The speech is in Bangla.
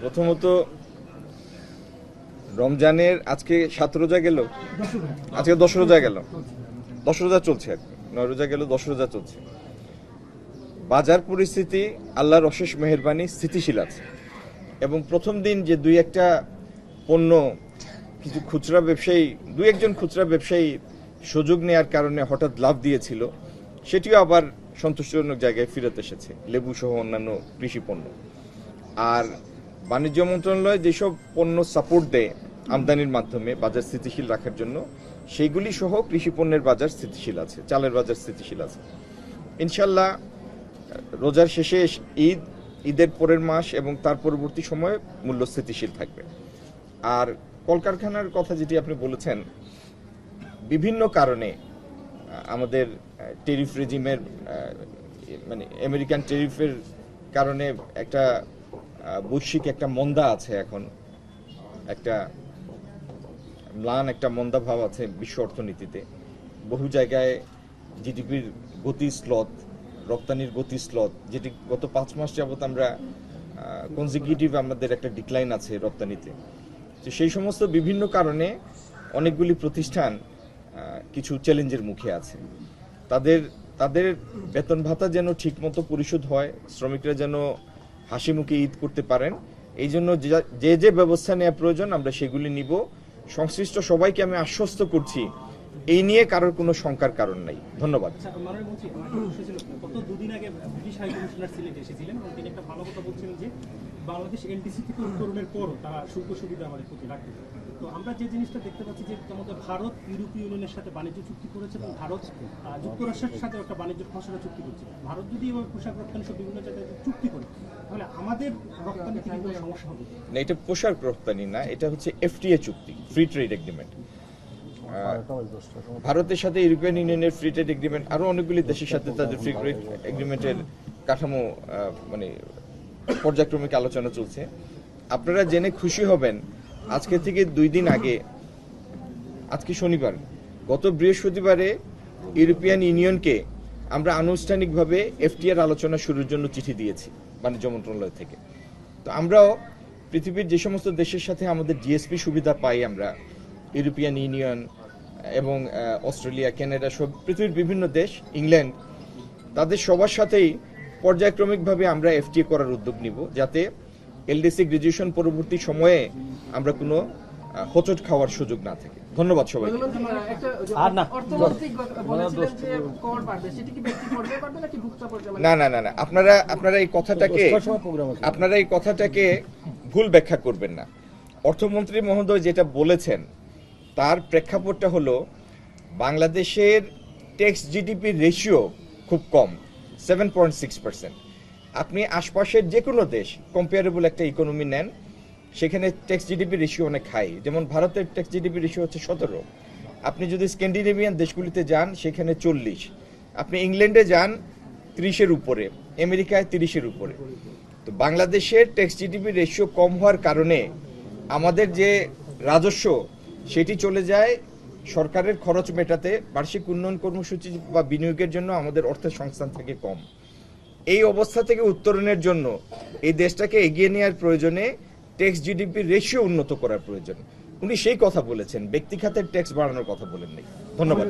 প্রথমত রমজানের আজকে 7 রোজা গেল, আজকে 10 রোজা গেল, 10 রোজা চলছে, আর 9 রোজা গেল, 10 রোজা চলছে। বাজার পরিস্থিতি আল্লাহর অশেষ মেহেরবানি স্থিতিশীল আছে, এবং প্রথম দিন যে দুই একটা পণ্য কিছু খুচরা ব্যবসায়ী, দুই একজন খুচরা ব্যবসায়ী সুযোগ নেওয়ার কারণে হঠাৎ লাভ দিয়েছিল, সেটিও আবার সন্তোষজনক জায়গায় ফিরত এসেছে, লেবু সহ অন্যান্য কৃষি পণ্য। আর বাণিজ্য মন্ত্রণালয় যেসব পণ্য সাপোর্ট দেয় আমদানির মাধ্যমে বাজার স্থিতিশীল রাখার জন্য, সেইগুলি সহ কৃষি পণ্যের বাজার স্থিতিশীল আছে, চালের বাজার স্থিতিশীল আছে। ইনশাল্লাহ রোজার শেষে ঈদের পরের মাস এবং তার পরবর্তী সময়ে মূল্য স্থিতিশীল থাকবে। আর কলকারখানার কথা যেটি আপনি বলেছেন, বিভিন্ন কারণে আমাদের টেরিফ রেজিমের মানে আমেরিকান টেরিফের কারণে একটা বৈশ্বিক একটা মন্দা আছে, এখন একটা ম্লান একটা মন্দা ভাব আছে বিশ্ব অর্থনীতিতে। বহু জায়গায় জিডিপির গতি স্লথ, রপ্তানির গতি স্লথ, যেটি গত 5 মাস যাবত আমরা কনজিকিউটিভ আমাদের একটা ডিক্লাইন আছে রপ্তানিতে। তো সেই সমস্ত বিভিন্ন কারণে অনেকগুলি প্রতিষ্ঠান কিছু চ্যালেঞ্জের মুখে আছে। তাদের বেতন ভাতা যেন ঠিকমতো পরিশোধ হয়, শ্রমিকরা যেন হাসি মুখে ঈদ করতে পারেন, এই জন্য যে যে ব্যবস্থা নেওয়া প্রয়োজন আমরা সেগুলি নিব। সংশ্লিষ্ট সবাইকে আমি আশ্বস্ত করছি, এই নিয়ে কারোর কোনো শঙ্কার কারণ নাই। ধন্যবাদ। দুদিন আগে ব্রিটিশ হাই কমিশনার সিলেটে এসেছিলেন এবং তিনি একটা ভালো কথা বলছিলেন যে বাংলাদেশ এলডিসি থেকে উত্তরণের পরও তারা শুল্ক সুবিধা আমাদের প্রতি রাখতে। তো আমরা যে জিনিসটা দেখতে পাচ্ছি যে আমাদের ভারত ইউরোপীয় ইউনিয়নের সাথে বাণিজ্য চুক্তি করেছে এবং ভারত যুক্তরাষ্ট্রের সাথে একটা বাণিজ্য খসড়া চুক্তি করছে। ভারত যদি এবার পোশাক রপ্তানি সব বিভিন্ন জায়গায় চুক্তি করে, তাহলে আমাদের রপ্তানি থেকে কোনো সমস্যা হবে না। এটা পোশাক রপ্তানি না, এটা হচ্ছে এফটিএ চুক্তি, ফ্রি ট্রেড এগ্রিমেন্ট। ভারতের সাথে ইউরোপিয়ান ইউনিয়নের ফ্রি ট্রেড এগ্রিমেন্ট, আরো অনেকগুলি দেশের সাথে তাদের ফ্রি ট্রেড এগ্রিমেন্টের কাঠামো মানে পর্যায়ক্রমিক আলোচনা চলছে। আপনারা জেনে খুশি হবেন, আজকে থেকে 2 দিন আগে, আজকে শনিবার, গত বৃহস্পতিবারে ইউরোপিয়ান ইউনিয়নকে আমরা আনুষ্ঠানিকভাবে এফটিআর আলোচনা শুরুর জন্য চিঠি দিয়েছি বাণিজ্য মন্ত্রণালয় থেকে। তো আমরাও পৃথিবীর যে সমস্ত দেশের সাথে আমাদের জিএসপি সুবিধা পাই আমরা, ইউরোপিয়ান ইউনিয়ন এবং অস্ট্রেলিয়া, কানাডা, সব পৃথিবীর বিভিন্ন দেশ, ইংল্যান্ড, তাদের সবার সাথেই পর্যায়ক্রমিকভাবে আমরা এফটিএ করার উদ্যোগ নিব, যাতে এলডিসি গ্রাজুয়েশন পরবর্তী সময়ে আমরা কোনো হোঁচট খাওয়ার সুযোগ না থাকে। ধন্যবাদ সবাই। না না না না, আপনারা এই কথাটাকে ভুল ব্যাখ্যা করবেন না। অর্থমন্ত্রী মহোদয় যেটা বলেছেন তার প্রেক্ষাপটটা হলো, বাংলাদেশের ট্যাক্স জিডিপি রেশিও খুব কম, 7.6%। আপনি আশপাশের যে কোনো দেশ, কম্পেয়ারেবল একটা ইকোনমি নেন, সেখানে ট্যাক্স জিডিপি রেশিও অনেক হাই। যেমন ভারতের ট্যাক্স জিডিপি রেশিও হচ্ছে 17। আপনি যদি স্ক্যান্ডিনেভিয়ান দেশগুলিতে যান সেখানে 40। আপনি ইংল্যান্ডে যান 30-এর উপরে, আমেরিকায় 30-এর উপরে। তো বাংলাদেশের ট্যাক্স জিডিপি রেশিও কম হওয়ার কারণে আমাদের যে রাজস্ব সেটি চলে যায় সরকারের খরচ মেটাতে, বার্ষিক উন্নয়ন কর্মসূচি বা বিনিয়োগের জন্য আমাদের অর্থের সংস্থান থাকে কম। এই অবস্থা থেকে উত্তরণের জন্য এই দেশটাকে এগিয়ে নেওয়ার প্রয়োজনে ট্যাক্স জিডিপি রেশিও উন্নত করার প্রয়োজন। উনি সেই কথা বলেছেন, ব্যক্তি খাতের ট্যাক্স বাড়ানোর কথা বলেন নাই। ধন্যবাদ।